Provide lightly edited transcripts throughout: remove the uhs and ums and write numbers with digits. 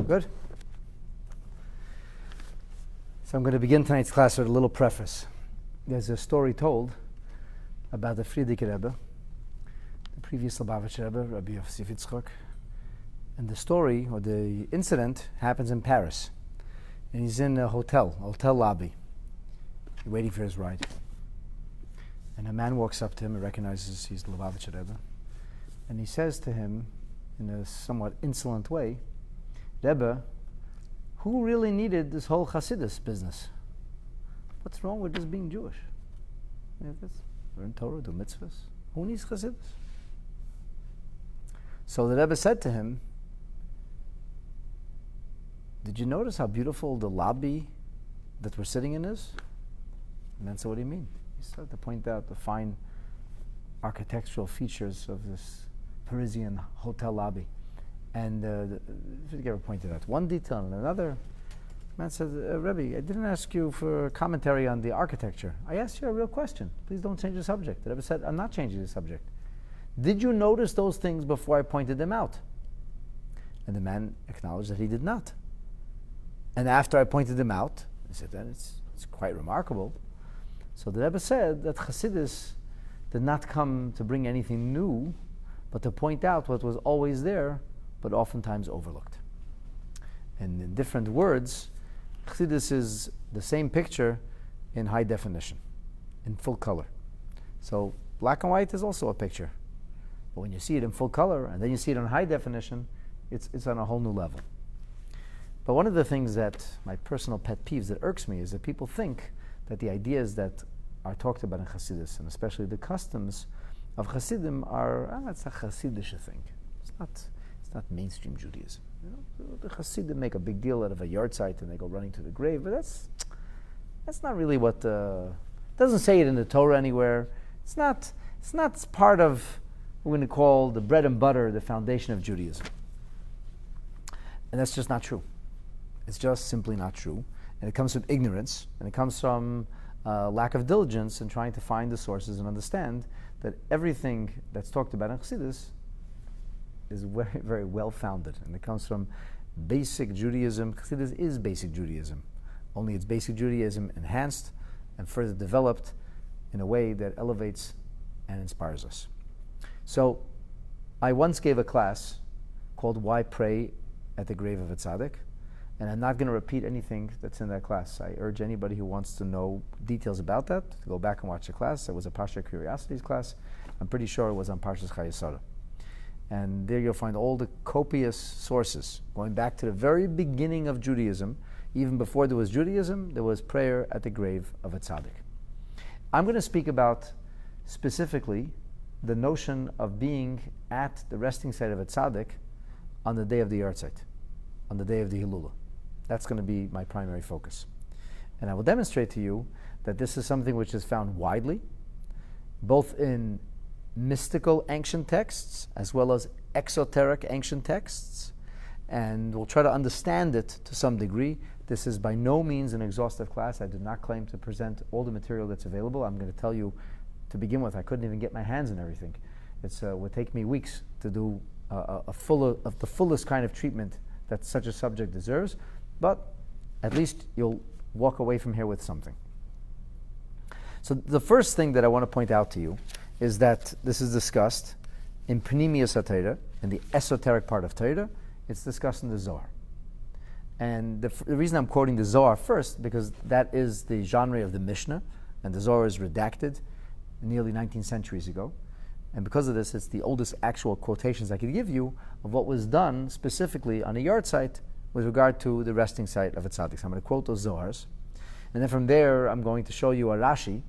Good. So I'm going to begin tonight's class with a little preface. There's a story told about the Frierdiker Rebbe, the previous Lubavitcher Rebbe, Rabbi Yiddishkeit. And the story, or the incident, happens in Paris. And he's in a hotel lobby, waiting for his ride. And a man walks up to him and recognizes he's the Lubavitcher Rebbe. And he says to him, in a somewhat insolent way, Rebbe, who really needed this whole Hasidus business? What's wrong with just being Jewish? Learn Torah, do mitzvahs. Who needs Hasidus? So the Rebbe said to him, did you notice how beautiful the lobby that we're sitting in is? And then said, what do you mean? He started to point out the fine architectural features of this Parisian hotel lobby. And the Frierdiker pointed out one detail and another. The man said, Rebbe, I didn't ask you for commentary on the architecture. I asked you a real question. Please don't change the subject. The Rebbe said, I'm not changing the subject. Did you notice those things before I pointed them out? And the man acknowledged that he did not. And after I pointed them out, he said, then it's quite remarkable. So the Rebbe said that Hasidus did not come to bring anything new, but to point out what was always there, but oftentimes overlooked. And in different words, Chassidus is the same picture in high definition, in full color. So black and white is also a picture. But when you see it in full color, and then you see it on high definition, it's on a whole new level. But one of the things that, my personal pet peeves that irks me, is that people think that the ideas that are talked about in Chassidus, and especially the customs of Chassidim, are, it's a Chassidish thing. It's not mainstream Judaism. You know, the Hasidim make a big deal out of a Yahrtzeit and they go running to the grave, but that's not really what. Doesn't say it in the Torah anywhere. It's not part of what we're going to call the bread and butter, the foundation of Judaism. And that's just not true. It's just simply not true, and it comes from ignorance, and it comes from lack of diligence in trying to find the sources and understand that everything that's talked about in Chassidus is very, very well founded, and it comes from basic Judaism. Chassidus is basic Judaism, only it's basic Judaism enhanced and further developed in a way that elevates and inspires us. So, I once gave a class called "Why Pray at the Grave of a Tzaddik," and I'm not going to repeat anything that's in that class. I urge anybody who wants to know details about that to go back and watch the class. It was a Parsha Curiosities class. I'm pretty sure it was on Parshas Chayesara. And there you'll find all the copious sources, going back to the very beginning of Judaism. Even before there was Judaism, there was prayer at the grave of a tzaddik. I'm going to speak about specifically the notion of being at the resting site of a tzaddik on the day of the Yahrtzeit, on the day of the Hilula. That's going to be my primary focus. And I will demonstrate to you that this is something which is found widely, both in mystical ancient texts as well as exoteric ancient texts, and we'll try to understand it to some degree. This is by no means an exhaustive class. I do not claim to present all the material that's available. I'm going to tell you to begin with, I couldn't even get my hands on everything. It would take me weeks to do the fullest kind of treatment that such a subject deserves, but at least you'll walk away from here with something. So the first thing that I want to point out to you is that this is discussed in Pnimiyus HaTorah, in the esoteric part of Torah. It's discussed in the Zohar. And the reason I'm quoting the Zohar first, because that is the genre of the Mishnah, and the Zohar is redacted nearly 19 centuries ago. And because of this, it's the oldest actual quotations I could give you of what was done specifically on a Yahrtzeit with regard to the resting site of a tzaddik. So I'm going to quote those Zohars. And then from there, I'm going to show you a Rashi,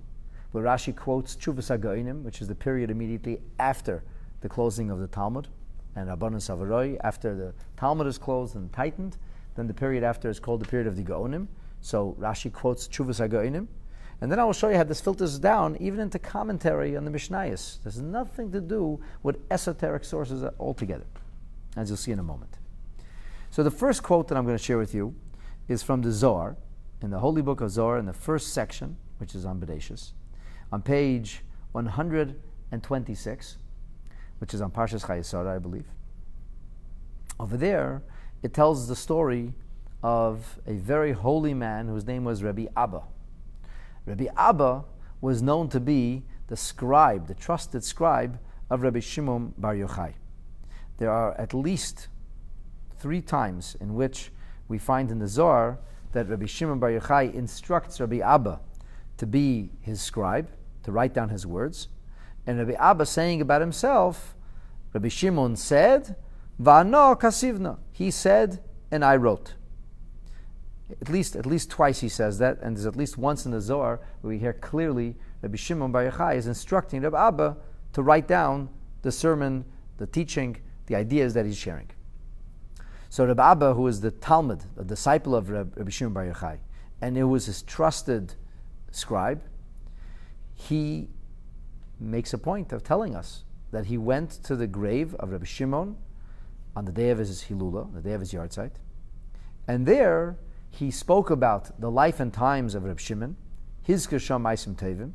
where Rashi quotes Tshuvas HaGoinim, which is the period immediately after the closing of the Talmud, and Rabbanan Savaroi, after the Talmud is closed and tightened, then the period after is called the period of the Gaonim. So Rashi quotes Tshuvas HaGoinim. And then I will show you how this filters down even into commentary on the Mishnayos. There's nothing to do with esoteric sources altogether, as you'll see in a moment. So the first quote that I'm going to share with you is from the Zohar, in the Holy Book of Zohar, in the first section, which is on Bereshis, on page 126, which is on Parshas Chayesara, I believe. Over there, it tells the story of a very holy man whose name was Rabbi Abba. Rabbi Abba was known to be the scribe, the trusted scribe of Rabbi Shimon Bar Yochai. There are at least 3 times in which we find in the Zohar that Rabbi Shimon Bar Yochai instructs Rabbi Abba to be his scribe, to write down his words. And Rabbi Abba saying about himself, Rabbi Shimon said, Va'ano kasivna. He said, and I wrote. At least twice he says that, and there's at least once in the Zohar where we hear clearly Rabbi Shimon Bar Yochai is instructing Rabbi Abba to write down the sermon, the teaching, the ideas that he's sharing. So Rabbi Abba, who is the Talmud, a disciple of Rabbi Shimon Bar Yochai, and it was his trusted scribe, he makes a point of telling us that he went to the grave of Rabbi Shimon on the day of his Hilula, the day of his Yahrtzeit, and there he spoke about the life and times of Rabbi Shimon, his Kasham Maisim Tevim,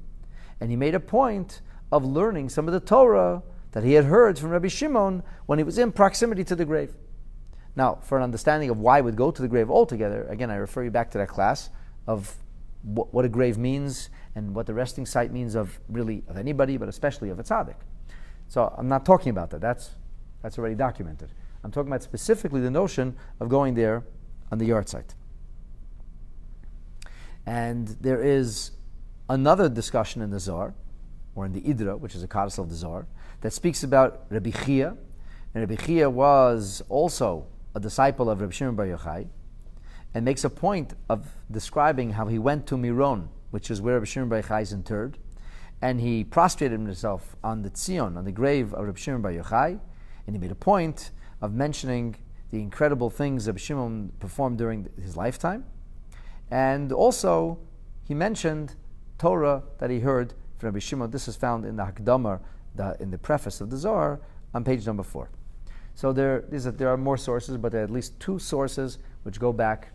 and he made a point of learning some of the Torah that he had heard from Rabbi Shimon when he was in proximity to the grave. Now, for an understanding of why we'd go to the grave altogether, again, I refer you back to that class of what a grave means and what the resting site means of really of anybody, but especially of a tzaddik. So I'm not talking about that. That's already documented. I'm talking about specifically the notion of going there on the Yahrtzeit. And there is another discussion in the Zohar, or in the Idra, which is a codicil of the Zohar, that speaks about Rabbi Chia. And Rabbi Chia was also a disciple of Rabbi Shimon Bar Yochai, and makes a point of describing how he went to Miron, which is where Rabbi Shimon Bar Yochai is interred, and he prostrated himself on the Tzion, on the grave of Rabbi Shimon Bar Yochai, and he made a point of mentioning the incredible things Rabbi Shimon performed during his lifetime, and also he mentioned Torah that he heard from Rabbi Shimon. This is found in the Hakdamah, in the preface of the Zohar, on page number 4. So there are more sources, but there are at least 2 sources which go back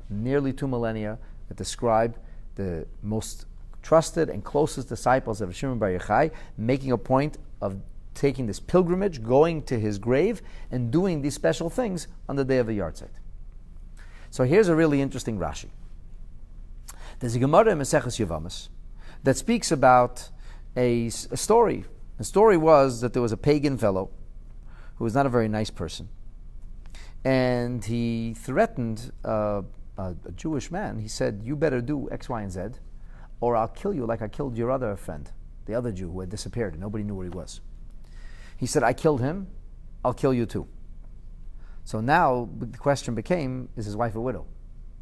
nearly 2 millennia that describe the most trusted and closest disciples of Shimon Bar Yochai, making a point of taking this pilgrimage, going to his grave, and doing these special things on the day of the Yahrtzeit. So here's a really interesting Rashi. There's a Gemara in Maseches Yevamos that speaks about a story. The story was that there was a pagan fellow who was not a very nice person, and he threatened a Jewish man. He said, "You better do X, Y, and Z, or I'll kill you like I killed your other friend, the other Jew who had disappeared and nobody knew where he was." He said, "I killed him, I'll kill you too." So now the question became, is his wife a widow?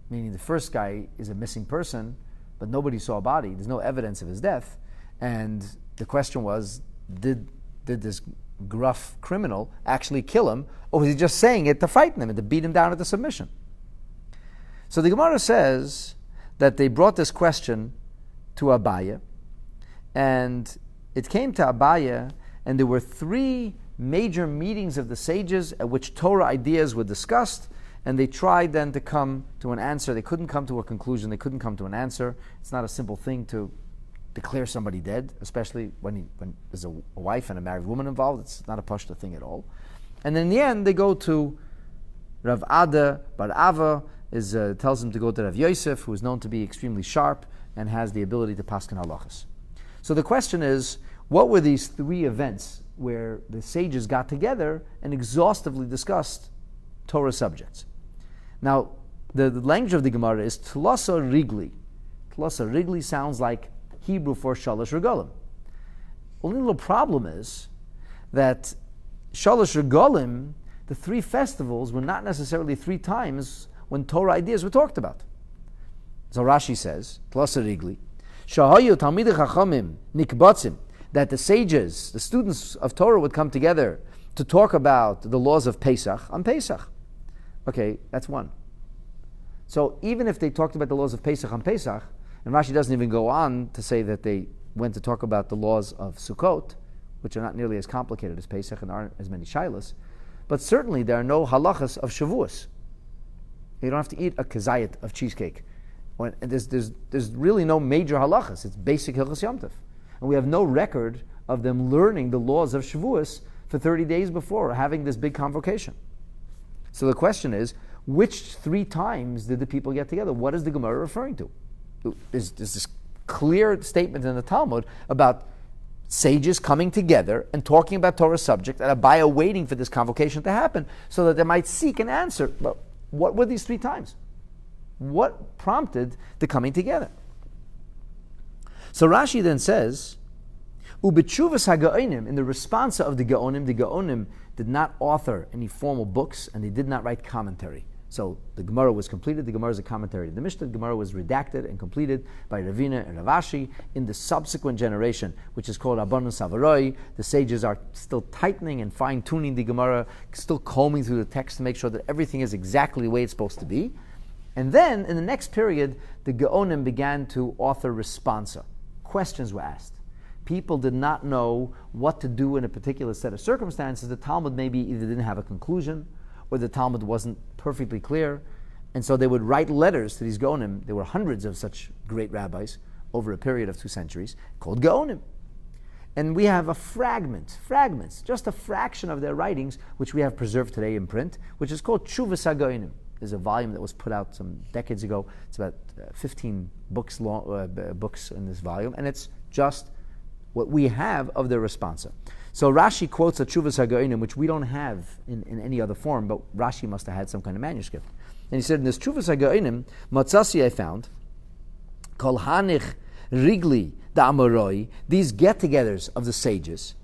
Meaning the first guy is a missing person, but nobody saw a body. There's no evidence of his death. And the question was, did this gruff criminal actually kill him, or was he just saying it to frighten him and to beat him down into submission? So the Gemara says that they brought this question to Abaye, and it came to Abaye, and there were 3 major meetings of the sages at which Torah ideas were discussed, and they tried then to come to an answer. They couldn't come to a conclusion. They couldn't come to an answer. It's not a simple thing to declare somebody dead, especially when there's a wife and a married woman involved. It's not a pashta thing at all. And in the end, they go to Rav Ada Bar Ava, tells him to go to Rav Yosef, who is known to be extremely sharp and has the ability to paskin halachas. So the question is, what were these 3 events where the sages got together and exhaustively discussed Torah subjects? Now, the language of the Gemara is Tlasa Rigli. Tlasa Rigli sounds like Hebrew for Shalosh Regalim. Only little problem is that Shalosh Regalim, the 3 festivals, were not necessarily 3 times when Torah ideas were talked about. So Rashi says, Tlasa Rigli, Shahayu Talmidei Chachamim Nikbatzim, that the sages, the students of Torah, would come together to talk about the laws of Pesach on Pesach. Okay, that's one. So even if they talked about the laws of Pesach on Pesach, and Rashi doesn't even go on to say that they went to talk about the laws of Sukkot, which are not nearly as complicated as Pesach and aren't as many shilas, but certainly there are no halachas of Shavuos. You don't have to eat a kazayit of cheesecake. There's really no major halachas. It's basic Hilchos Yom Tov. And we have no record of them learning the laws of Shavuos for 30 days before, or having this big convocation. So the question is, which 3 times did the people get together? What is the Gemara referring to? Is this clear statement in the Talmud about sages coming together and talking about Torah subject, and Abaya waiting for this convocation to happen so that they might seek an answer. But what were these 3 times? What prompted the coming together? So Rashi then says, Ubetshuvas HaGaonim, in the response of the Gaonim did not author any formal books and they did not write commentary. So the Gemara was completed. The Gemara is a commentary to the Mishnah. The Gemara was redacted and completed by Ravina and Ravashi. In the subsequent generation, which is called Rabbanon Savaroi, the sages are still tightening and fine-tuning the Gemara, still combing through the text to make sure that everything is exactly the way it's supposed to be. And then, in the next period, the Gaonim began to author responsa. Questions were asked. People did not know what to do in a particular set of circumstances. The Talmud maybe either didn't have a conclusion, or the Talmud wasn't perfectly clear, and so they would write letters to these Gaonim. There were hundreds of such great rabbis over a period of 2 centuries, called Gaonim. And we have fragments, just a fraction of their writings, which we have preserved today in print, which is called Tshuvas HaGaonim. There's a volume that was put out some decades ago. It's about 15 books long, books in this volume, and it's just what we have of their responsa. So Rashi quotes a Tshuvas HaGaonim, which we don't have in any other form, but Rashi must have had some kind of manuscript. And he said, in this Tshuvas HaGaonim, Matzasi I found, Kol Hanich Rigli da Amoroi, these get-togethers of the sages,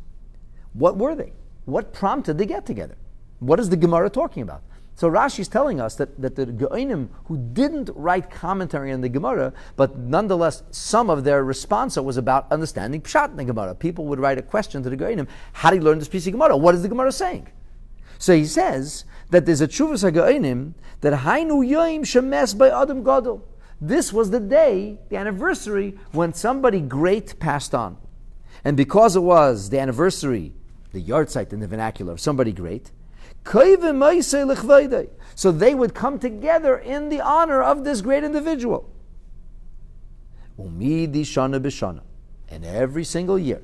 what were they? What prompted the get-together? What is the Gemara talking about? So Rashi is telling us that the Gaonim who didn't write commentary on the Gemara, but nonetheless some of their responsa was about understanding Pshat in the Gemara. People would write a question to the Gaonim, how do you learn this piece of Gemara? What is the Gemara saying? So he says that there's a Tshuvas HaGaonim that Hainu Yoim Shemes by Adam Gadol. This was the day, the anniversary, when somebody great passed on. And because it was the anniversary, the Yahrtzeit in the vernacular of somebody great, so they would come together in the honor of this great individual. And every single year,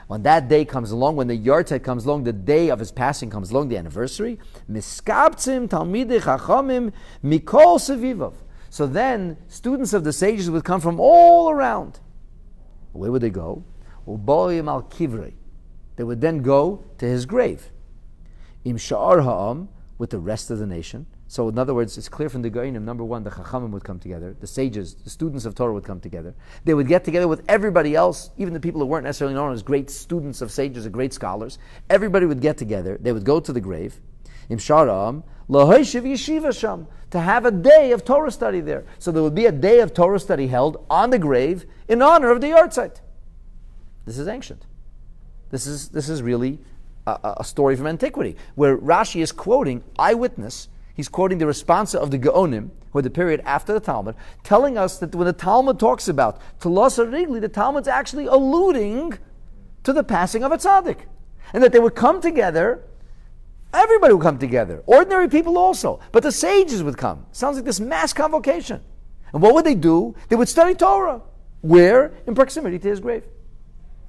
when that day comes along, when the Yahrtzeit comes along, the day of his passing comes along, the anniversary, so then students of the sages would come from all around. Where would they go? They would then go to his grave. Im sha'ar ha'am, with the rest of the nation. So in other words, it's clear from the Gaonim, number one, the Chachamim would come together, the sages, the students of Torah would come together. They would get together with everybody else, even the people who weren't necessarily known as great students of sages or great scholars. Everybody would get together. They would go to the grave. Im sha'ar ha'am, lahoyshiv yeshiva sham, to have a day of Torah study there. So there would be a day of Torah study held on the grave in honor of the Yahrtzeit. This is ancient. This is really a story from antiquity, where Rashi is quoting eyewitness. He's quoting the responsa of the Gaonim, who are the period after the Talmud, telling us that when the Talmud talks about Telos Rigli, the Talmud's actually alluding to the passing of a tzaddik, and that they would come together. Everybody would come together, ordinary people also, but the sages would come. Sounds like this mass convocation. And what would they do? They would study Torah. Where? In proximity to his grave.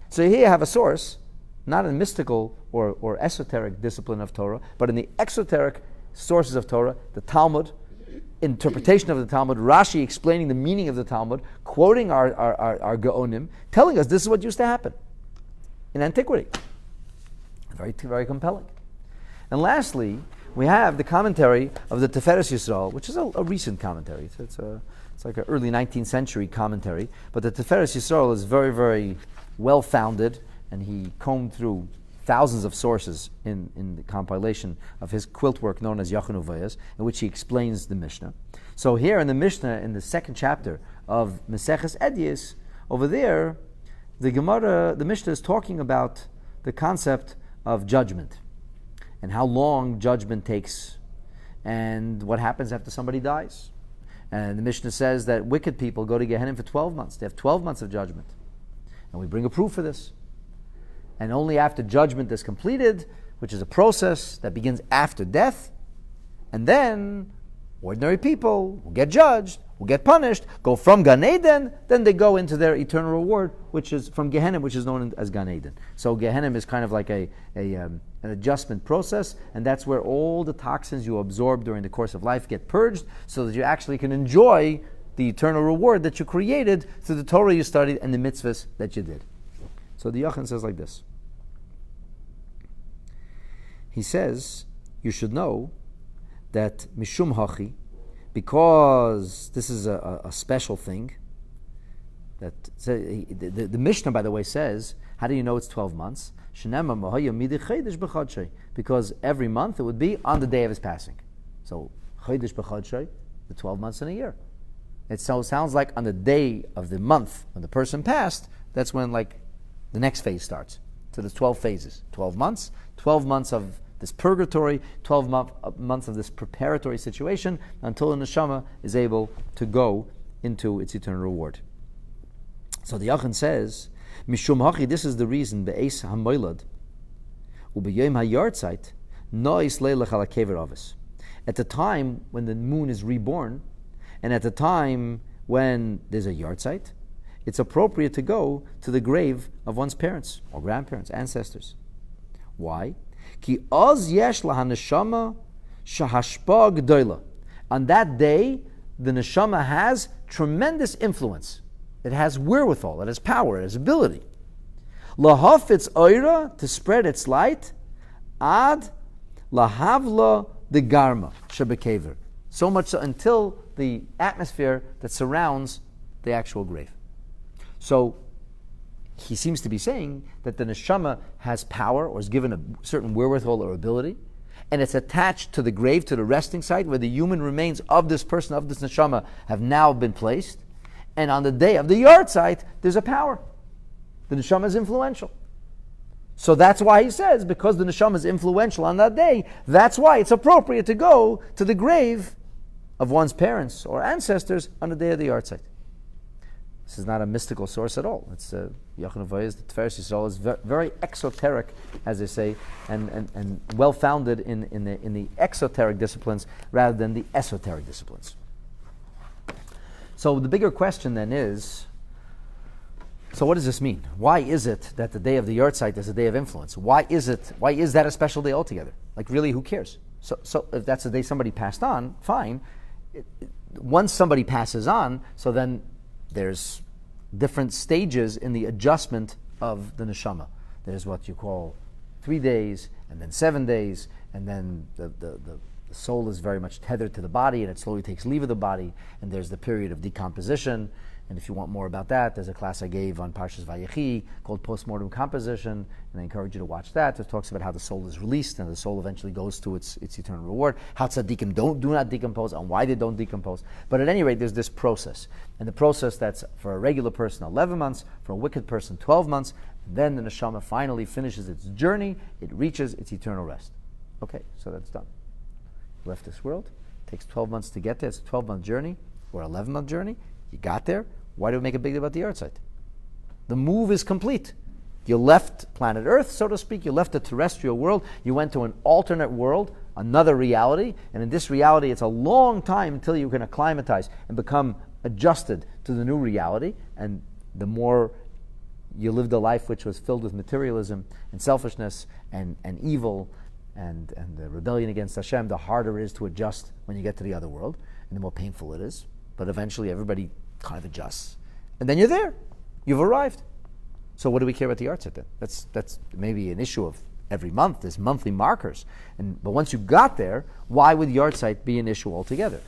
So here you have a source, not in mystical or esoteric discipline of Torah, but in the exoteric sources of Torah, the Talmud, interpretation of the Talmud, Rashi explaining the meaning of the Talmud, quoting our Gaonim, telling us this is what used to happen in antiquity. Very, very compelling. And lastly, we have the commentary of the Tiferes Yisrael, which is a recent commentary. It's like an early 19th century commentary, but the Tiferes Yisrael is very, very well-founded, and he combed through thousands of sources in the compilation of his quilt work known as Yachon Uvayas, in which he explains the Mishnah. So here in the Mishnah, in the 2nd chapter of Meseches Edyos, over there, the Gemara, the Mishnah is talking about the concept of judgment, and how long judgment takes, and what happens after somebody dies. And the Mishnah says that wicked people go to Gehenna for 12 months. They have 12 months of judgment. And we bring a proof for this. And only after judgment is completed, which is a process that begins after death, and then ordinary people will get judged, who get punished go from Gan Eden, then they go into their eternal reward, which is from Gehenna, which is known as Gan Eden. So Gehenna is kind of like an adjustment process, and that's where all the toxins you absorb during the course of life get purged, so that you actually can enjoy the eternal reward that you created through the Torah you studied and the mitzvahs that you did. So the Yachin says like this. He says, you should know that Mishum Hachi, because this is a special thing, that the Mishnah, by the way, says, how do you know it's 12 months? Because every month it would be on the day of his passing. So, the 12 months in a year. It sounds like on the day of the month when the person passed, that's when like the next phase starts. So there's 12 phases, 12 months of this purgatory, 12 months of this preparatory situation until the neshama is able to go into its eternal reward. So the Yachin says, Mishum Hachi, this is the reason, Be'es HaMoilad, U'B'Yom HaYahrtzeit, Nois Leilach Ala Kever Avis. At the time when the moon is reborn, and at the time when there's a Yahrtzeit, it's appropriate to go to the grave of one's parents or grandparents, ancestors. Why? Ki oz yesh lahaneshama shahashpa gdoila. On that day, the neshama has tremendous influence. It has wherewithal, it has power, it has ability. Lahafitz oira, to spread its light, ad lahavla the garma shabekever. So much so until the atmosphere that surrounds the actual grave. So he seems to be saying that the neshama has power or is given a certain wherewithal or ability, and it's attached to the grave, to the resting site where the human remains of this person, of this neshama, have now been placed. And on the day of the Yahrtzeit, there's a power. The neshama is influential. So that's why he says, because the neshama is influential on that day, that's why it's appropriate to go to the grave of one's parents or ancestors on the day of the Yahrtzeit. This is not a mystical source at all. It's Yachin Avayis, the Tiferes Yisrael, is very exoteric, as they say, and well-founded in the exoteric disciplines rather than the esoteric disciplines. So the bigger question then is, so what does this mean? Why is it that the day of the Yahrtzeit is a day of influence? Why is that a special day altogether? Like really, who cares? So if that's the day somebody passed on, fine. Once somebody passes on, so then there's different stages in the adjustment of the neshama. There's what you call 3 days, and then 7 days, and then the soul is very much tethered to the body, and it slowly takes leave of the body, and there's the period of decomposition. And if you want more about that, there's a class I gave on Parshas Vayechi called Postmortem Composition, and I encourage you to watch that. It talks about how the soul is released and the soul eventually goes to its eternal reward, how tzaddikim do not decompose, and why they don't decompose. But at any rate, there's this process. And the process that's for a regular person 11 months, for a wicked person 12 months, and then the neshama finally finishes its journey, it reaches its eternal rest. Okay, so that's done. Left this world, it takes 12 months to get there, it's a 12-month journey, or 11-month journey, you got there. Why do we make a big deal about the Yahrtzeit? The move is complete. You left planet Earth, so to speak. You left the terrestrial world. You went to an alternate world, another reality. And in this reality, it's a long time until you can acclimatize and become adjusted to the new reality. And the more you lived a life which was filled with materialism and selfishness and evil and the rebellion against Hashem, the harder it is to adjust when you get to the other world, and the more painful it is. But eventually everybody kind of adjusts. And then you're there. You've arrived. So what do we care about the Yahrtzeit then? That's maybe an issue of every month. There's monthly markers. But once you got there, why would Yahrtzeit be an issue altogether?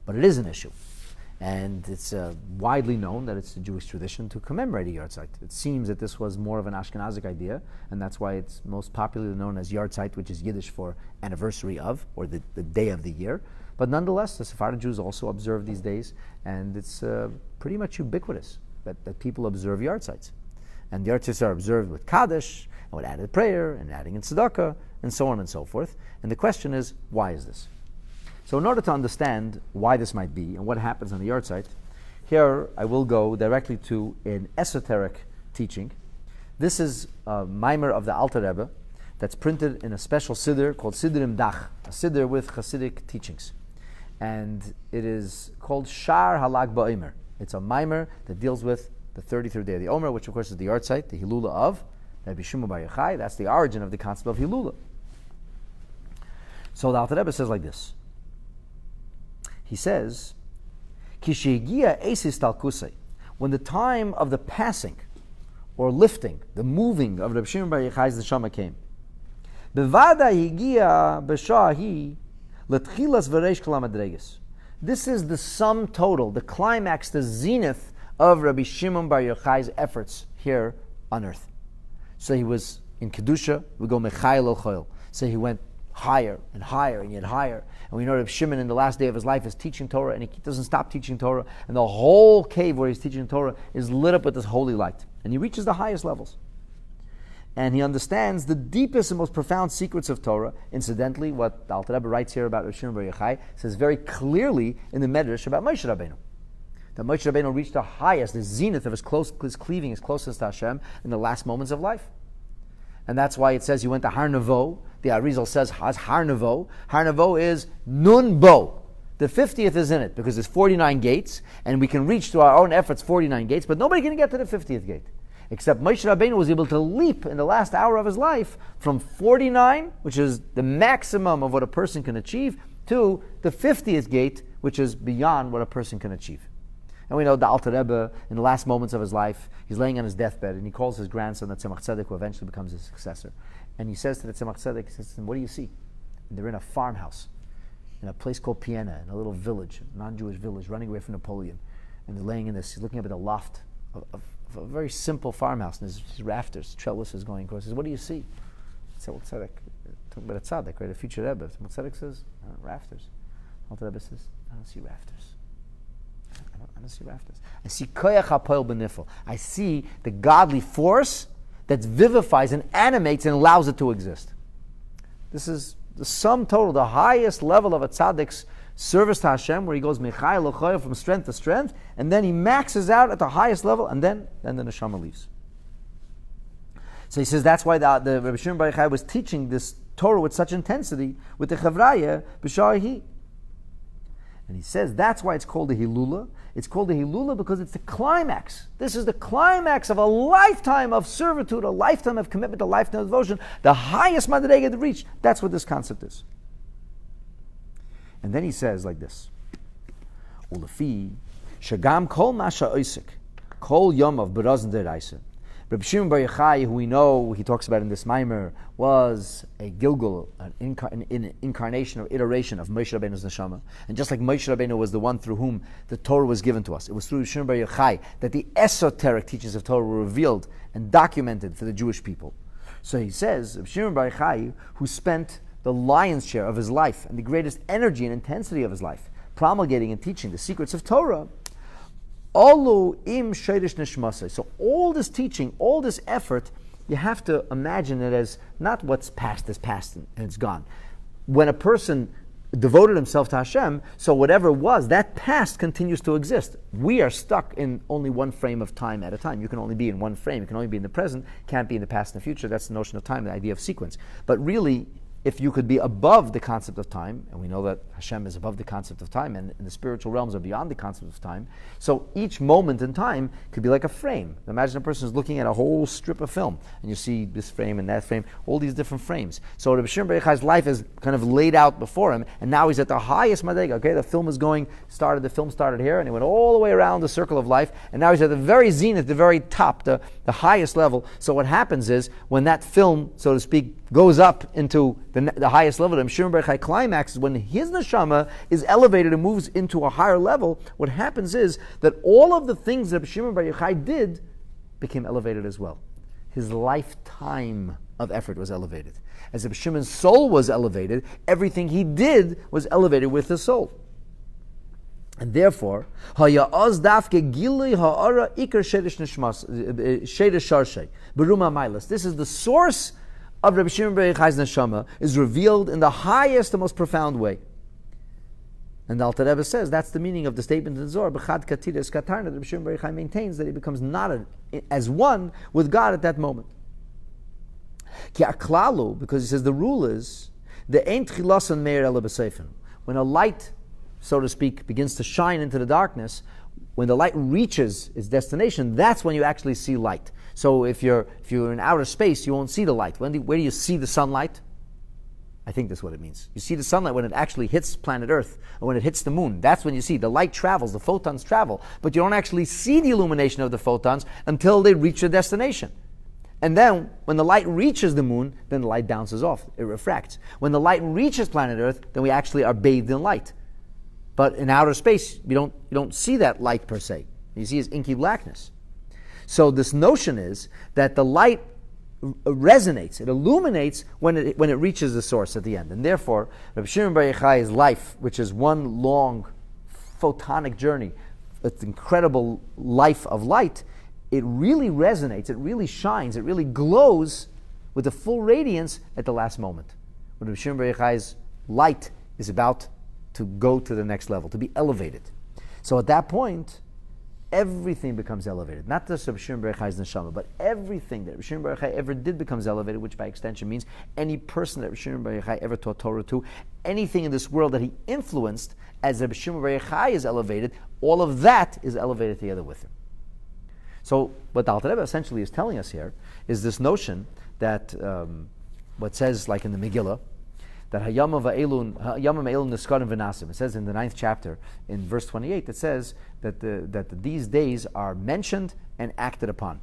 But it is an issue. And it's widely known that it's a Jewish tradition to commemorate a Yahrtzeit. It seems that this was more of an Ashkenazic idea, and that's why it's most popularly known as Yahrtzeit, which is Yiddish for anniversary of, or the day of the year. But nonetheless, the Sephardic Jews also observe these days, and it's pretty much ubiquitous that people observe Yahrtzeits. And the Yahrtzeits are observed with Kaddish, and with added prayer, and adding in tzedakah, and so on and so forth. And the question is, why is this? So in order to understand why this might be, and what happens on the Yahrtzeit, here I will go directly to an esoteric teaching. This is a mimer of the Alter Rebbe that's printed in a special siddur called Siddur im Dach, a siddur with Hasidic teachings. and it is called Shar Halag Ba'omer. It's a mimer that deals with the 33rd day of the Omer, which of course is the Yahrtzeit, the Hilula of Rabbi Shimon Bar Yochai. That's the origin of the concept of Hilula. So the Alter Rebbe says like this. He says, Kishegia Esis Talkusei, when the time of the passing or lifting, the moving of Rabbi Shimon Bar Yochai's neshama came, Bevada Higia B'Shahi L'Tchilas V'Reish Kol HaMadreges. This is the sum total, the climax, the zenith of Rabbi Shimon Bar Yochai's efforts here on earth. So he was in Kedusha, we go Mechayel El Choyel. So he went higher and higher and yet higher. And we know Rabbi Shimon in the last day of his life is teaching Torah, and he doesn't stop teaching Torah. And the whole cave where he's teaching Torah is lit up with this holy light. And he reaches the highest levels. And he understands the deepest and most profound secrets of Torah. Incidentally, what the Alter Rebbe writes here about Rabbi Shimon Bar Yochai says very clearly in the Medrash about Moshe Rabbeinu. That Moshe Rabbeinu reached the highest, the zenith of his cleaving, his closeness to Hashem in the last moments of life. And that's why it says he went to Har Nevo. The Arizal says Har Nevo. Har Nevo is Nun Bo. The 50th is in it because there's 49 gates, and we can reach through our own efforts 49 gates, but nobody can get to the 50th gate. Except Moshe Rabbeinu was able to leap in the last hour of his life from 49, which is the maximum of what a person can achieve, to the 50th gate, which is beyond what a person can achieve. And we know the Alter Rebbe, in the last moments of his life, he's laying on his deathbed, and he calls his grandson, the Tzemach Tzedek, who eventually becomes his successor. And he says to the Tzemach Tzedek, he says to him, what do you see? And they're in a farmhouse, in a place called Piena, in a little village, a non-Jewish village, running away from Napoleon. And they're laying in this, he's looking up at the loft of a very simple farmhouse, and there's rafters, trellises going across. He says, what do you see? Tzemach Tzedek, talking about a tzaddik, right, a future Rebbe. Tzemach Tzedek says, rafters. Alter Rebbe says, I don't see rafters. I don't see rafters. I see koyach hapoel b'nifel. I see the godly force that vivifies and animates and allows it to exist. This is the sum total, the highest level of a tzaddik's service to Hashem, where he goes mechayel l'choyel from strength to strength, and then he maxes out at the highest level, and then the neshama leaves. So he says that's why the Rabbi Shimon Bar Yochai was teaching this Torah with such intensity with the Chavraya b'shahi. And he says that's why it's called a Hilula. It's called a Hilula because it's the climax. This is the climax of a lifetime of servitude, a lifetime of commitment, a lifetime of devotion, the highest madrega to reach. That's what this concept is. And then he says like this: Ulefi shagam kol masha oisik kol yom of berazn deraisa. Rabbi Shimon Bar Yochai, who we know, he talks about in this Maimer, was a Gilgul, an incarnation or iteration of Moshe Rabbeinu's neshama. And just like Moshe Rabbeinu was the one through whom the Torah was given to us, it was through Shimon Bar Yochai that the esoteric teachings of Torah were revealed and documented for the Jewish people. So he says, Shimon Bar Yochai, who spent the lion's share of his life and the greatest energy and intensity of his life promulgating and teaching the secrets of Torah, Olu im Cherished nishmasai. So all this teaching, all this effort, you have to imagine it as not what's past is past and it's gone. When a person devoted himself to Hashem, so whatever was, that past continues to exist. We are stuck in only one frame of time at a time. You can only be in one frame. You can only be in the present, can't be in the past and the future. That's the notion of time, the idea of sequence. But really, if you could be above the concept of time, and we know that Hashem is above the concept of time, and the spiritual realms are beyond the concept of time, so each moment in time could be like a frame. Imagine a person is looking at a whole strip of film, and you see this frame and that frame, all these different frames. So Rabbi Shimon Bar Yochai's life is kind of laid out before him, and now he's at the highest madrega. Okay, the film started here, and it went all the way around the circle of life, and now he's at the very zenith, the very top, the highest level. So what happens is, when that film, so to speak, goes up into the highest level, the Shimon Bar Yochai climax is when his neshama is elevated and moves into a higher level. What happens is that all of the things that Shimon Bar Yochai did became elevated as well. His lifetime of effort was elevated. As Shimon's soul was elevated, everything he did was elevated with his soul. And therefore, this is the source of Rabbi Shimon Bar Yochai's neshama, is revealed in the highest and most profound way. And the Alter Rebbe says that's the meaning of the statement in Zohar, B'chad Katiras Katarna, that Rabbi Shimon Bar Yochai maintains that he becomes not as one with God at that moment. Ki aklalu, because he says the rule is, the ein tchilasan meir ele b'seifen. When a light so to speak, begins to shine into the darkness, when the light reaches its destination, that's when you actually see light. So if you're in outer space, you won't see the light. Where do you see the sunlight? I think that's what it means. You see the sunlight when it actually hits planet Earth, or when it hits the moon. That's when you see the light travels, the photons travel, but you don't actually see the illumination of the photons until they reach their destination. And then, when the light reaches the moon, then the light bounces off. It refracts. When the light reaches planet Earth, then we actually are bathed in light. But in outer space, you don't see that light per se. You see its inky blackness. So this notion is that the light resonates, it illuminates when it reaches the source at the end. And therefore, Rabbi Shimon Bar Yochai's life, which is one long photonic journey, it's incredible life of light, it really resonates, it really shines, it really glows with the full radiance at the last moment. When Rabbi Shimon Bar Yochai's light is about to go to the next level, to be elevated. So at that point, everything becomes elevated. Not just Rabbi Shimon Bar Yochai's neshama, but everything that Rabbi Shimon Bar Yochai ever did becomes elevated, which by extension means any person that Rabbi Shimon Bar Yochai ever taught Torah to, anything in this world that he influenced, as Rabbi Shimon Bar Yochai is elevated, all of that is elevated together with him. So what the Alter Rebbe essentially is telling us here is this notion that what says, like in the Megillah, that Hayamim Elun Niskarim V'Nasim. It says in the 9th chapter, in verse 28, it says that these days are mentioned and acted upon.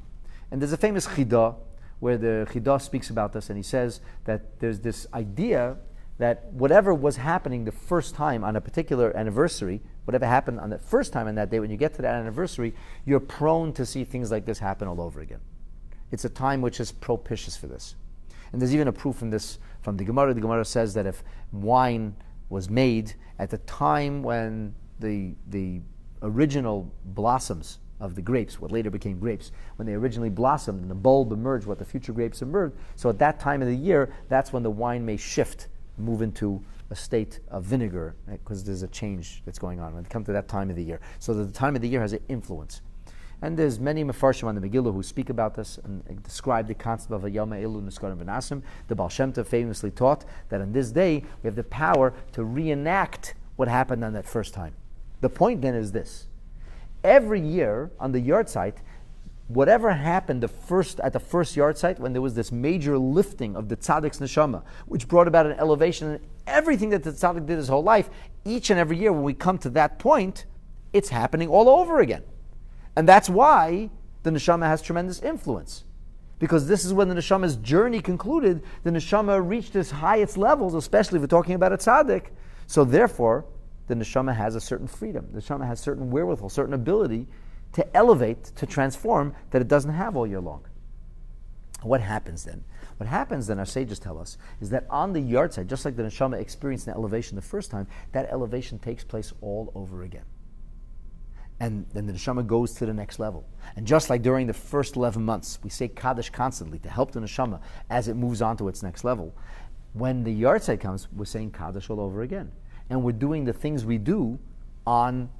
And there's a famous Chidah where the Chidah speaks about this, and he says that there's this idea that whatever was happening the first time on a particular anniversary, whatever happened on the first time on that day, when you get to that anniversary, you're prone to see things like this happen all over again. It's a time which is propitious for this. And there's even a proof in this from the Gemara. The Gemara says that if wine was made at the time when the original blossoms of the grapes, what later became grapes, when they originally blossomed and the bulb emerged, what the future grapes emerged, so at that time of the year, that's when the wine may shift, move into a state of vinegar, because right? There's a change that's going on when it comes to that time of the year. So the time of the year has an influence. And there's many Mefarshim on the Megillah who speak about this and describe the concept of a Yom Elul Niskarim V'Nasim. The Baal Shem Tov famously taught that on this day we have the power to reenact what happened on that first time. The point then is this. Every year on the Yahrtzeit, whatever happened at the first Yahrtzeit, when there was this major lifting of the Tzaddik's Neshama, which brought about an elevation in everything that the Tzaddik did his whole life, each and every year when we come to that point, it's happening all over again. And that's why the neshama has tremendous influence. Because this is when the neshama's journey concluded, the neshama reached its highest levels, especially if we're talking about a tzaddik. So therefore, the neshama has a certain freedom. The neshama has certain wherewithal, certain ability to elevate, to transform, that it doesn't have all year long. What happens then? What happens then, our sages tell us, is that on the Yahrtzeit, just like the neshama experienced an elevation the first time, that elevation takes place all over again. And then the neshama goes to the next level. And just like during the first 11 months, we say Kaddish constantly to help the neshama as it moves on to its next level. When the Yahrtzeit comes, we're saying Kaddish all over again. And we're doing the things we do during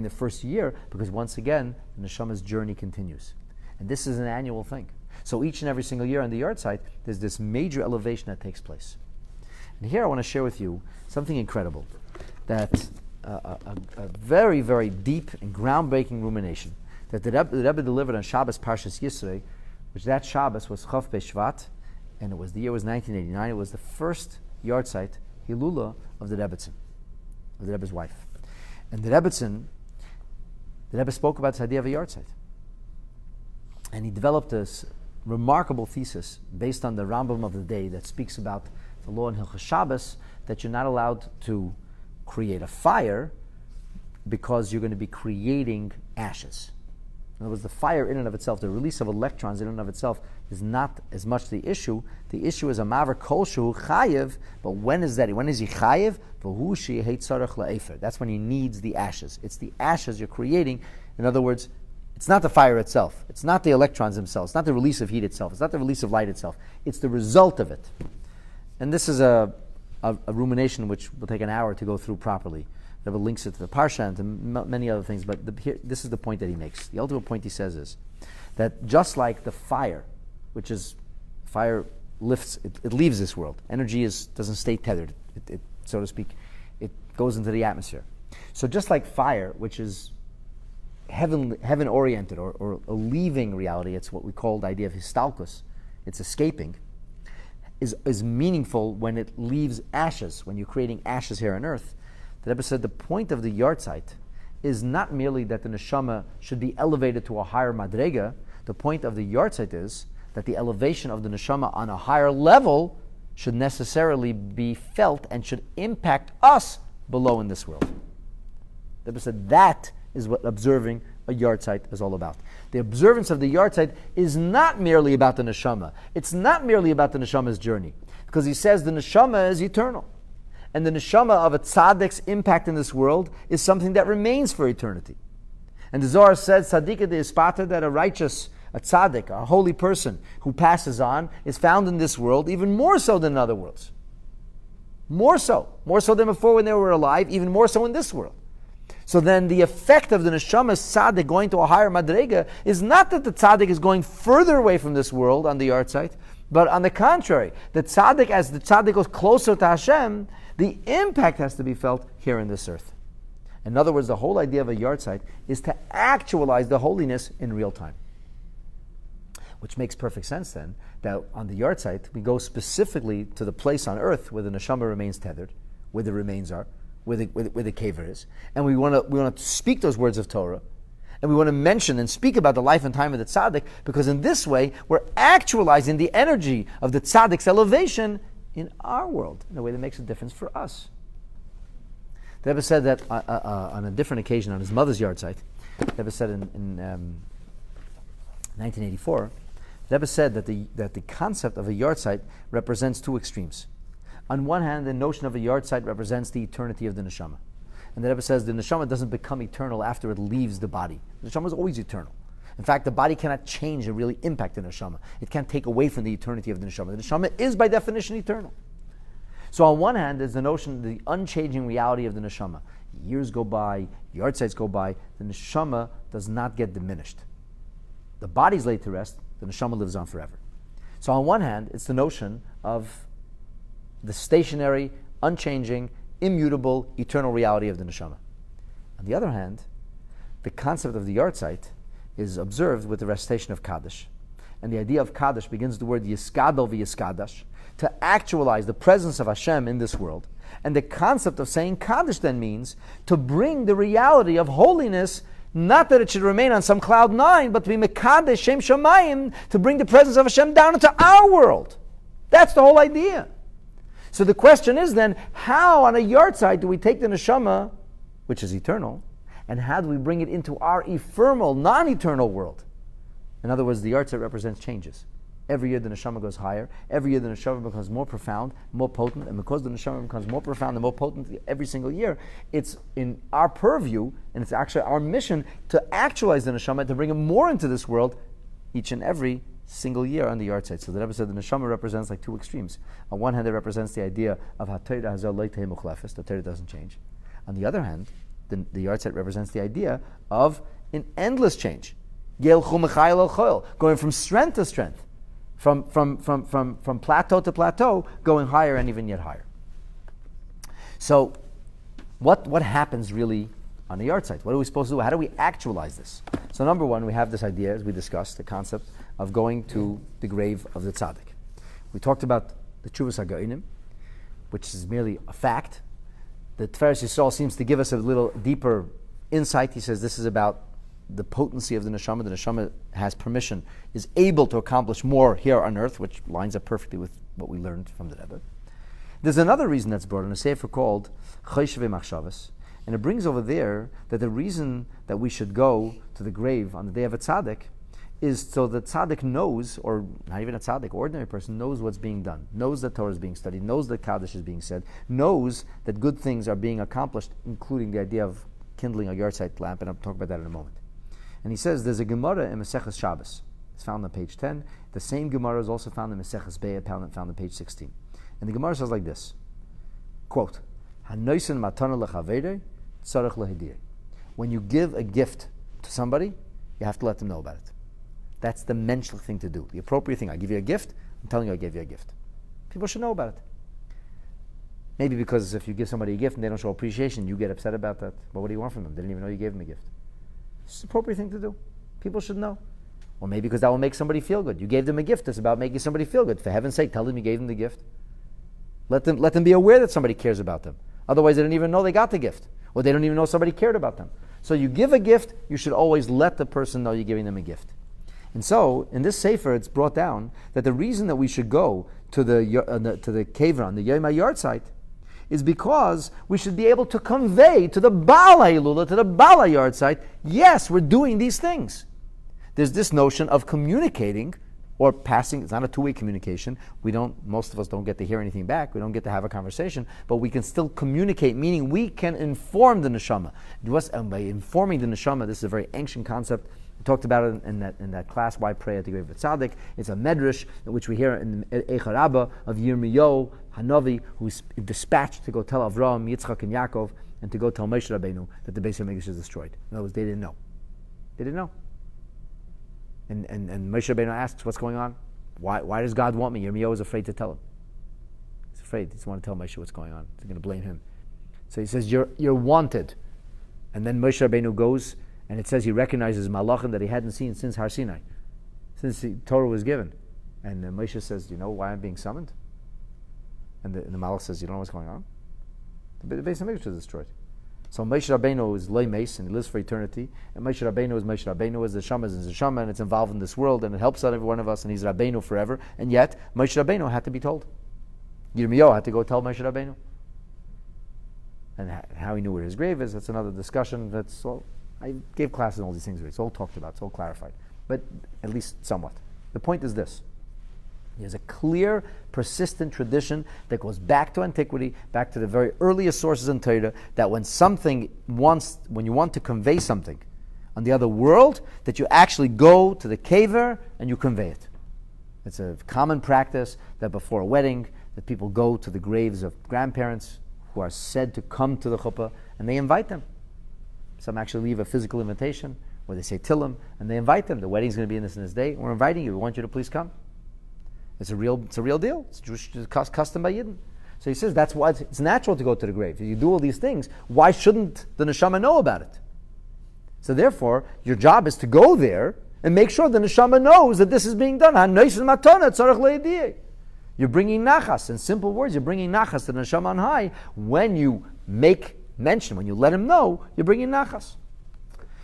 the first year, because once again, the neshama's journey continues. And this is an annual thing. So each and every single year on the Yahrtzeit, there's this major elevation that takes place. And here I want to share with you something incredible, that a very, very deep and groundbreaking rumination that the Rebbe delivered on Shabbos Parshas Yisrei, which that Shabbos was Chof B'Shvat, and the year was 1989. It was the first Yahrtzeit Hilula of the Rebbetzin, of the Rebbe's wife. And the Rebbe spoke about this idea of a Yahrtzeit. And he developed this remarkable thesis based on the Rambam of the day that speaks about the law in Hilchos Shabbos, that you're not allowed to create a fire because you're going to be creating ashes. In other words, the fire in and of itself, the release of electrons in and of itself, is not as much the issue. The issue is a maver kol shehu chayev, but when is that? When is he chayev? V'hu she'yehei tzarech la'efer. That's when he needs the ashes. It's the ashes you're creating. In other words, it's not the fire itself. It's not the electrons themselves. It's not the release of heat itself. It's not the release of light itself. It's the result of it. And this is a rumination which will take an hour to go through properly. Rebbe links it to the Parsha and to many other things, but this is the point that he makes. The ultimate point he says is that just like the fire, which is fire lifts, it leaves this world. Energy doesn't stay tethered, it so to speak. it goes into the atmosphere. So just like fire, which is heaven-oriented or a leaving reality, it's what we call the idea of histalkus, it's escaping, is meaningful when it leaves ashes, when you're creating ashes here on earth. The Rebbe said the point of the Yahrtzeit is not merely that the neshama should be elevated to a higher madrega. The point of the Yahrtzeit is that the elevation of the neshama on a higher level should necessarily be felt and should impact us below in this world. The Rebbe said that is what observing a Yahrtzeit is all about. The observance of the Yahrtzeit is not merely about the neshama. It's not merely about the neshama's journey, because he says the neshama is eternal. And the neshama of a tzaddik's impact in this world is something that remains for eternity. And the Zohar says, tzaddik de ispata, that a righteous, a tzaddik, a holy person who passes on is found in this world even more so than in other worlds. More so than before when they were alive, even more so in this world. So then the effect of the neshama tzaddik going to a higher madrega is not that the tzaddik is going further away from this world on the Yahrtzeit, but on the contrary, the tzaddik, as the tzaddik goes closer to Hashem, the impact has to be felt here in this earth. In other words, the whole idea of a Yahrtzeit is to actualize the holiness in real time. Which makes perfect sense then, that on the Yahrtzeit, we go specifically to the place on earth where the neshama remains tethered, where the remains are, where the caver is. And we want to speak those words of Torah, and we want to mention and speak about the life and time of the tzaddik, because in this way, we're actualizing the energy of the tzaddik's elevation in our world, in a way that makes a difference for us. The Rebbe said that on a different occasion, on his mother's Yahrtzeit, the Rebbe said in 1984, the Rebbe said that the concept of a Yahrtzeit represents two extremes. On one hand, the notion of a Yahrtzeit represents the eternity of the neshama. And the Rebbe says the neshama doesn't become eternal after it leaves the body. The neshama is always eternal. In fact, the body cannot change and really impact the neshama. It can't take away from the eternity of the neshama. The neshama is by definition eternal. So on one hand, there's the notion of the unchanging reality of the neshama. Years go by, Yahrtzeits go by, the neshama does not get diminished. The body's laid to rest, the neshama lives on forever. So on one hand, it's the notion of the stationary, unchanging, immutable, eternal reality of the neshama. On the other hand, the concept of the Yahrtzeit is observed with the recitation of Kaddish. And the idea of Kaddish begins with the word Yiskadol v'Yiskadash, to actualize the presence of Hashem in this world. And the concept of saying Kaddish then means to bring the reality of holiness, not that it should remain on some cloud nine, but to be Mekadesh Shem Shamayim, to bring the presence of Hashem down into our world. That's the whole idea. So the question is then, how on a Yahrtzeit do we take the neshama, which is eternal, and how do we bring it into our ephemeral, non-eternal world? In other words, the Yahrtzeit represents changes. Every year the neshama goes higher. Every year the neshama becomes more profound, more potent. And because the neshama becomes more profound and more potent every single year, it's in our purview, and it's actually our mission to actualize the neshama, to bring it more into this world each and every single year on the Yahrtzeit. So the Rebbe said the neshama represents like two extremes. On one hand, it represents the idea of HaTorah hazeh lo tehei muchlefes, the Torah doesn't change. On the other hand, the Yahrtzeit represents the idea of an endless change. Yelchu mechayil el choil, going from strength to strength. From plateau to plateau, going higher and even yet higher. So, what happens really on the Yahrtzeit? What are we supposed to do? How do we actualize this? So, number one, we have this idea, as we discussed, the concept of going to the grave of the tzaddik. We talked about the Tshuvas HaGoinim, which is merely a fact. The Tiferes Yisrael seems to give us a little deeper insight. He says this is about the potency of the neshama. The neshama has permission, is able to accomplish more here on earth, which lines up perfectly with what we learned from the Rebbe. There's another reason that's brought in a sefer called Cherished Machshavas, and it brings over there that the reason that we should go to the grave on the day of a tzaddik is so the tzaddik knows, or not even a tzaddik, ordinary person knows what's being done, knows that Torah is being studied, knows that Kaddish is being said, knows that good things are being accomplished, including the idea of kindling a Yahrtzeit lamp, and I'll talk about that in a moment. And he says there's a Gemara in Maseches Shabbos. It's found on page 10. The same Gemara is also found in Maseches Be'ah, found on page 16. And the Gemara says like this, quote, "Hanoisen matana lechavere tzarech lehidiyeh." When you give a gift to somebody, you have to let them know about it. That's the menschlich thing to do. The appropriate thing. I give you a gift, I'm telling you I gave you a gift. People should know about it. Maybe because if you give somebody a gift and they don't show appreciation, you get upset about that. But what do you want from them? They didn't even know you gave them a gift. It's the appropriate thing to do. People should know. Or maybe because that will make somebody feel good. You gave them a gift. It's about making somebody feel good. For heaven's sake, tell them you gave them the gift. Let them be aware that somebody cares about them. Otherwise, they don't even know they got the gift. Or they don't even know somebody cared about them. So you give a gift, you should always let the person know you're giving them a gift. And so, in this Sefer, it's brought down that the reason that we should go to the kever on the Yom Yahrtzeit is because we should be able to convey to the Baal HaHilula, to the Baal Yahrtzeit, yes, we're doing these things. There's this notion of communicating or passing. It's not a two-way communication. Most of us don't get to hear anything back. We don't get to have a conversation, but we can still communicate, meaning we can inform the neshama. By informing the neshama, this is a very ancient concept. We talked about it in that class, Why Pray at the Grave of Tzaddik. It's a medrash, which we hear in Eicha Rabbah of Yirmiyahu Hanavi, who's dispatched to go tell Avraham, Yitzchak, and Yaakov, and to go tell Moshe Rabbeinu that the Beis HaMikdash is destroyed. In other words, they didn't know. They didn't know. And Moshe Rabbeinu asks, what's going on? Why does God want me? Yirmiyahu is afraid to tell him. He's afraid. He doesn't want to tell Moshe what's going on. He's going to blame him. So he says, you're wanted. And then Moshe Rabbeinu goes, and it says he recognizes Malachim that he hadn't seen since Har Sinai, since the Torah was given. And Moshe says, do you know why I'm being summoned? And the Malach says, you don't know what's going on? The Beis HaMikdash was destroyed. So Moshe Rabbeinu is Loi Meis, and he lives for eternity. And Moshe Rabbeinu is Moshe Rabbeinu, as the Neshama is the Neshama, and it's involved in this world, and it helps out every one of us, and he's Rabbeinu forever. And yet, Moshe Rabbeinu had to be told. Yirmiyahu had to go tell Moshe Rabbeinu. And how he knew where his grave is, that's another discussion. That's all. I gave classes on all these things. It's all talked about, it's all clarified. But at least somewhat. The point is this. There's a clear, persistent tradition that goes back to antiquity, back to the very earliest sources in Torah, that when you want to convey something on the other world, that you actually go to the kever and you convey it. It's a common practice that before a wedding, that people go to the graves of grandparents who are said to come to the chuppah, and they invite them. Some actually leave a physical invitation, or they say Tillim, and they invite them. The wedding's going to be in this day. We're inviting you. We want you to please come. It's a real deal. It's Jewish custom by Yidden. So he says that's why it's natural to go to the grave. If you do all these things, why shouldn't the neshama know about it? So therefore, your job is to go there and make sure the neshama knows that this is being done. You're bringing nachas. In simple words, you're bringing nachas to the neshama on high. When you make mention, when you let him know, you're bringing nachas.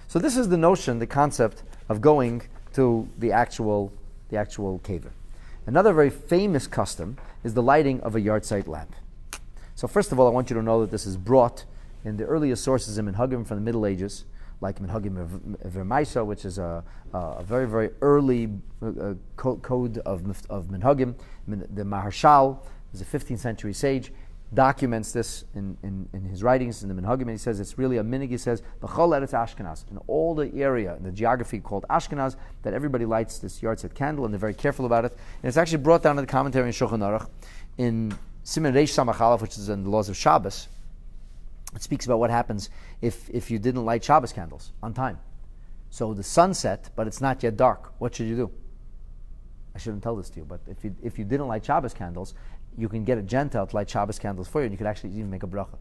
So this is the notion, the concept of going to the actual kever. Another very famous custom is the lighting of a Yahrtzeit lamp. So first of all, I want you to know that this is brought in the earliest sources in Menhagim from the Middle Ages, like Menhagim Vermaisa, which is a very, very early code of Menhagim. The Maharshal is a 15th century sage, documents this in his writings in the Menhagim, and he says it's really a minig. He says B'chol Eretz Ashkenaz, in all the area in the geography called Ashkenaz, that everybody lights this Yahrtzeit candle, and they're very careful about it. And it's actually brought down in the commentary in Shulchan Aruch in Siman Reish Samach Aleph, which is in the laws of Shabbos. It speaks about what happens if you didn't light Shabbos candles on time. So the sun set, but it's not yet dark. What should you do? I shouldn't tell this to you, but if you didn't light Shabbos candles, you can get a Gentile to light Shabbos candles for you, and you could actually even make a bracha.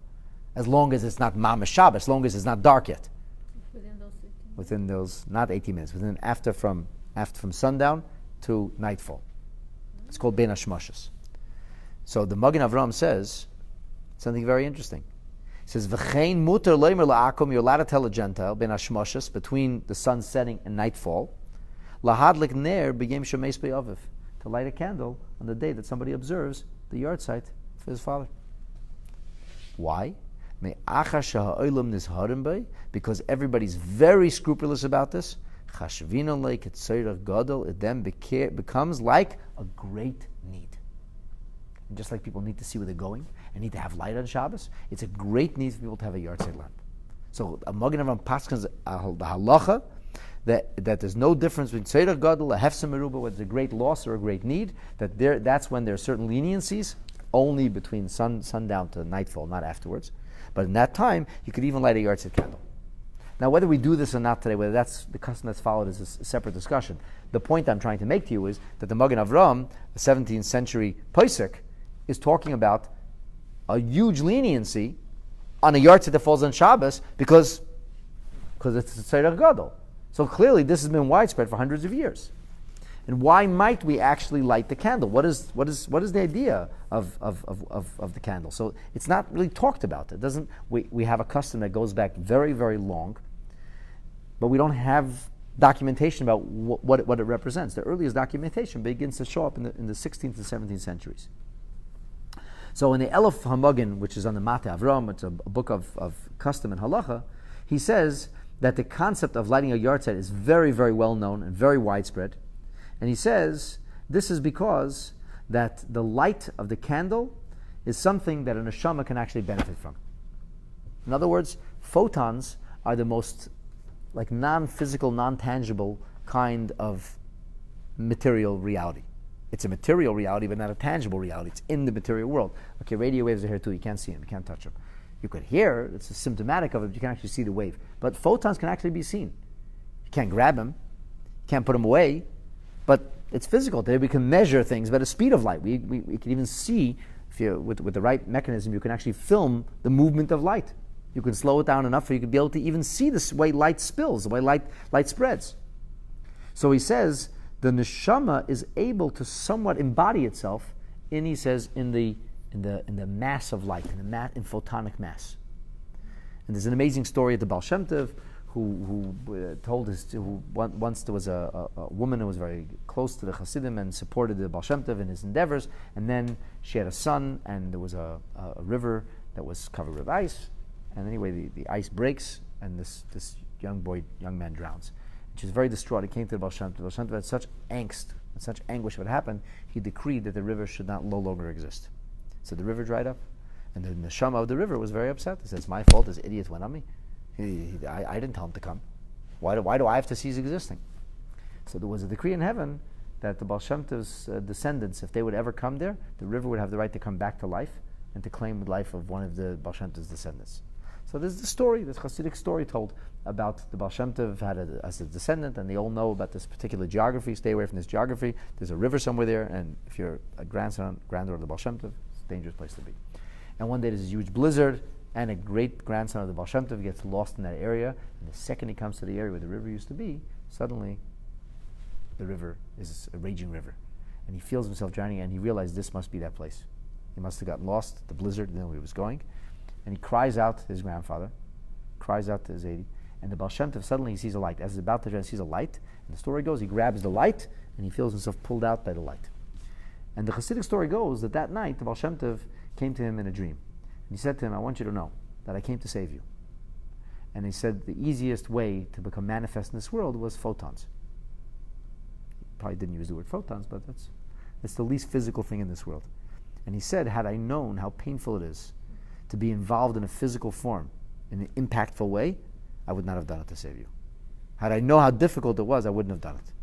As long as it's not Mamash Shabbos, as long as it's not dark yet. Within those, not 18 minutes, after from sundown to nightfall. It's called Ben Hashmashas. So the Magen Avraham says something very interesting. He says, V'chein muter leimer la'akom, you're allowed to tell a Gentile, Ben Hashmashas, between the sun setting and nightfall, lahadlik ner b'yem shemeis be'aviv, to light a candle on the day that somebody observes the Yahrtzeit for his father. Why? Because everybody's very scrupulous about this. It then becomes like a great need. And just like people need to see where they're going and need to have light on Shabbos, it's a great need for people to have a Yahrtzeit lamp. So a Magen Avraham paskins the halacha that there's no difference between Tzedach Gadol, a Hefsem Meruba, whether it's a great loss or a great need, that's when there are certain leniencies, only between sundown to nightfall, not afterwards. But in that time, you could even light a Yahrtzeit candle. Now, whether we do this or not today, whether that's the custom that's followed, is a separate discussion. The point I'm trying to make to you is that the Magen Avraham, a 17th century Pesach, is talking about a huge leniency on a Yahrtzeit that falls on Shabbos because it's a Tzedek Gadol. So clearly this has been widespread for hundreds of years. And why might we actually light the candle? What is the idea of the candle? So it's not really talked about. It doesn't. We have a custom that goes back very, very long, but we don't have documentation about what it represents. The earliest documentation begins to show up in the 16th and 17th centuries. So in the Elef Hamagin, which is on the Mate Avram, it's a book of custom and halacha, he says that the concept of lighting a Yahrtzeit is very, very well known and very widespread. And he says this is because that the light of the candle is something that a neshama can actually benefit from. In other words, photons are the most non-physical, non-tangible kind of material reality. It's a material reality, but not a tangible reality. It's in the material world. Okay, radio waves are here too. You can't see them. You can't touch them. You could hear. It's symptomatic of it. But you can actually see the wave. But photons can actually be seen. You can't grab them. You can't put them away. But it's physical. Today we can measure things by the speed of light. We can even see, if you with the right mechanism, you can actually film the movement of light. You can slow it down enough for you to be able to even see the way light spills, the way light spreads. So he says the neshama is able to somewhat embody itself in the mass of light, in photonic mass. And there's an amazing story at the Baal Shem Tov who once there was a woman who was very close to the Hasidim and supported the Baal Shem Tov in his endeavors, and then she had a son, and there was a river that was covered with ice, and anyway the ice breaks, and this young man drowns. And she was very distraught. He came to the Baal Shem Tov. The Baal Shem Tov had such angst and such anguish what happened, he decreed that the river should no longer exist. So the river dried up, and the neshama of the river was very upset. He said, "It's my fault. This idiot went on me. I didn't tell him to come. Why do I have to cease existing?" So there was a decree in heaven that the Baal Shem Tov's descendants, if they would ever come there, the river would have the right to come back to life and to claim the life of one of the Baal Shem Tov's descendants. So there's the story, this Hasidic story told about the Baal Shem Tov had as a descendant, and they all know about this particular geography. Stay away from this geography. There's a river somewhere there, and if you're a granddaughter of the Baal Shem Tov, it's a dangerous place to be. And one day there's a huge blizzard, and a great-grandson of the Baal Shem Tov gets lost in that area, and the second he comes to the area where the river used to be, suddenly the river is a raging river. And he feels himself drowning, and he realized this must be that place. He must have gotten lost, the blizzard, didn't know where he was going. And he cries out to his grandfather, cries out to his 80, and the Baal Shem Tov, suddenly he sees a light. As he's about to drown, he sees a light, and the story goes, he grabs the light, and he feels himself pulled out by the light. And the Hasidic story goes that night, the Baal Shem Tov came to him in a dream. And he said to him, "I want you to know that I came to save you." And he said the easiest way to become manifest in this world was photons. He probably didn't use the word photons, but it's the least physical thing in this world. And he said, had I known how painful it is to be involved in a physical form, in an impactful way, I would not have done it to save you. Had I known how difficult it was, I wouldn't have done it.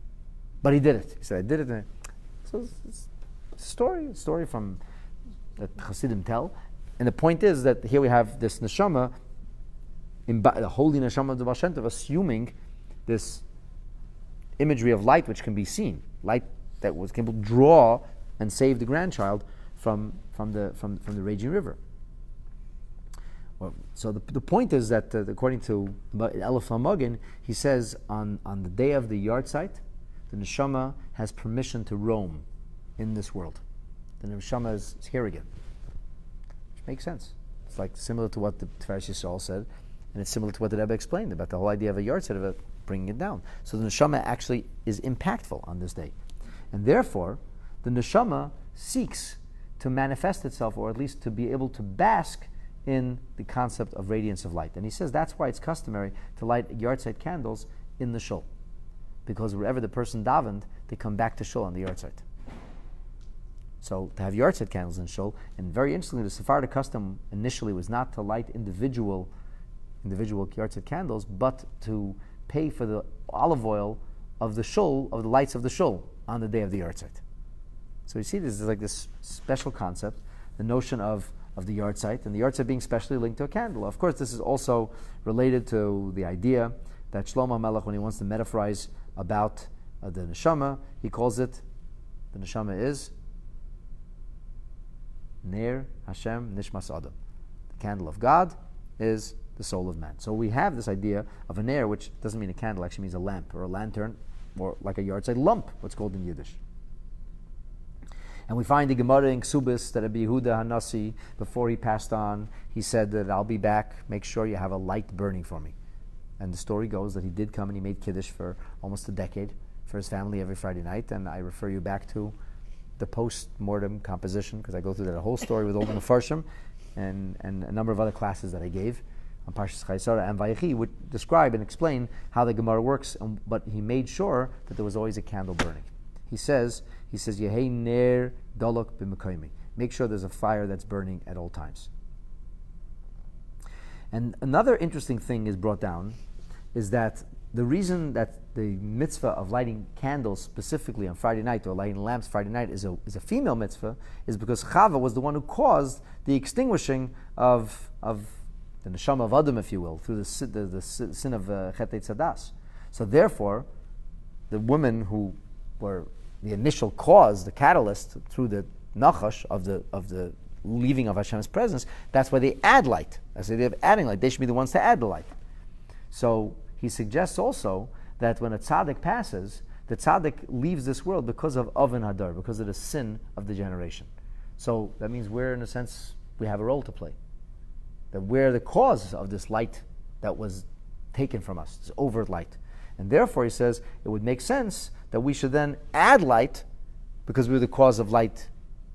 But he did it. He said, I did it. So it's a story from that Hasidim tell. And the point is that here we have this neshama, the holy neshama of the Baal Shem Tov, assuming this imagery of light which can be seen, light that was able to draw and save the grandchild from the raging river. Well, so the point is that according to Elef HaMagin, he says on the day of the Yahrtzeit, the neshama has permission to roam in this world. The neshama is here again. Makes sense. It's like similar to what the Tiferes Yisrael said, and it's similar to what the Rebbe explained about the whole idea of a Yahrtzeit, of it bringing it down. So the neshama actually is impactful on this day, and therefore the neshama seeks to manifest itself, or at least to be able to bask in the concept of radiance of light. And he says that's why it's customary to light Yahrtzeit candles in the shul, because wherever the person davened, they come back to shul on the Yahrtzeit. So to have Yahrtzeit candles in shul, and very interestingly, the Sephardic custom initially was not to light individual Yahrtzeit candles, but to pay for the olive oil of the shul, of the lights of the shul, on the day of the Yahrtzeit. So you see, this is like this special concept, the notion of the Yahrtzeit, and the Yahrtzeit being specially linked to a candle. Of course, this is also related to the idea that Shlomo HaMelech, when he wants to metaphorize about the neshama, he calls it, the neshama is Ner Hashem Nishmas Adam. The candle of God is the soul of man. So we have this idea of a ner, which doesn't mean a candle, actually means a lamp or a lantern, or like a Yahrtzeit lump, what's called in Yiddish. And we find the Gemara in Ksubis that Rabbi Yehuda Hanasi, before he passed on, he said that I'll be back, make sure you have a light burning for me. And the story goes that he did come and he made Kiddush for almost a decade for his family every Friday night. And I refer you back to the post-mortem composition, because I go through that whole story with all the Mefarshim and a number of other classes that I gave on Parshas Chaisara and Vayechi, would describe and explain how the Gemara works, but he made sure that there was always a candle burning. He says, Yehei ner dolok b'mekoimi. Make sure there's a fire that's burning at all times. And another interesting thing is brought down, is that the reason that the mitzvah of lighting candles specifically on Friday night, or lighting lamps Friday night, is a female mitzvah, is because Chava was the one who caused the extinguishing of the neshama of Adam, if you will, through the sin of Chetei Tzadas. So therefore, the women who were the initial cause, the catalyst through the nachash of the leaving of Hashem's presence, that's why they add light. That's the idea of adding light. They should be the ones to add the light. So he suggests also that when a tzaddik passes, the tzaddik leaves this world because of Avon Hadar, because of the sin of the generation. So that means we're, in a sense, we have a role to play. That we're the cause of this light that was taken from us, this overt light. And therefore, he says, it would make sense that we should then add light because we're the cause of light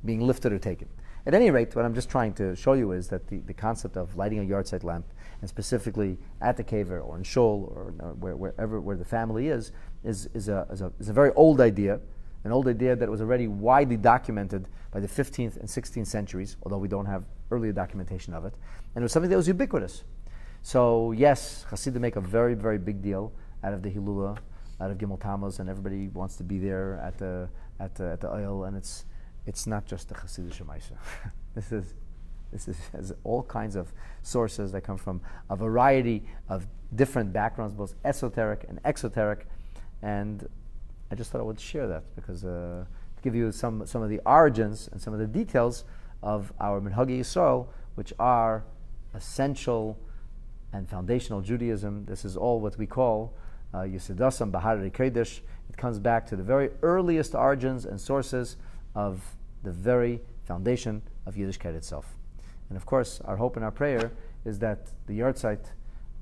being lifted or taken. At any rate, what I'm just trying to show you is that the concept of lighting a Yahrtzeit lamp, and specifically at the kever or in shul or wherever the family is a very old idea, an old idea that was already widely documented by the 15th and 16th centuries, although we don't have earlier documentation of it, and it was something that was ubiquitous. So yes, Hasidim make a very, very big deal out of the Hilula, out of Gimmel Tammuz, and everybody wants to be there at the oil, and it's not just a Hasidic Shemaisa. This has all kinds of sources that come from a variety of different backgrounds, both esoteric and exoteric, and I just thought I would share that because to give you some of the origins and some of the details of our Minhagi Yisrael, which are essential and foundational Judaism. This is all what we call Yisidasam Bahari Kodesh. It comes back to the very earliest origins and sources of the very foundation of Yiddishkeit itself. And of course, our hope and our prayer is that the Yahrtzeit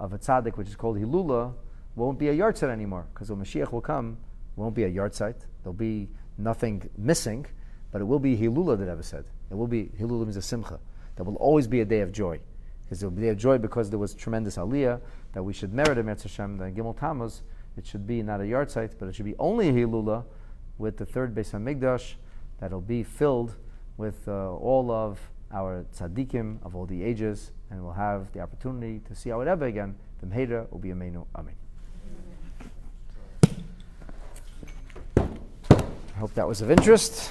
of a tzaddik, which is called Hilula, won't be a Yahrtzeit anymore, because when Mashiach will come, it won't be a Yahrtzeit. There'll be nothing missing, but it will be Hilula, that Rebbe said. It will be, Hilula means a simcha. There will always be a day of joy. Because it will be a day of joy because there was tremendous aliyah, that we should merit Eretz Hashem, that in Gimel Tammuz, it should be not a Yahrtzeit, but it should be only a Hilula with the third Beis HaMikdash, that'll be filled with all of our tzaddikim of all the ages, and we'll have the opportunity to see our Rebbe again. B'mheira u'b'yameinu. Amen. I hope that was of interest.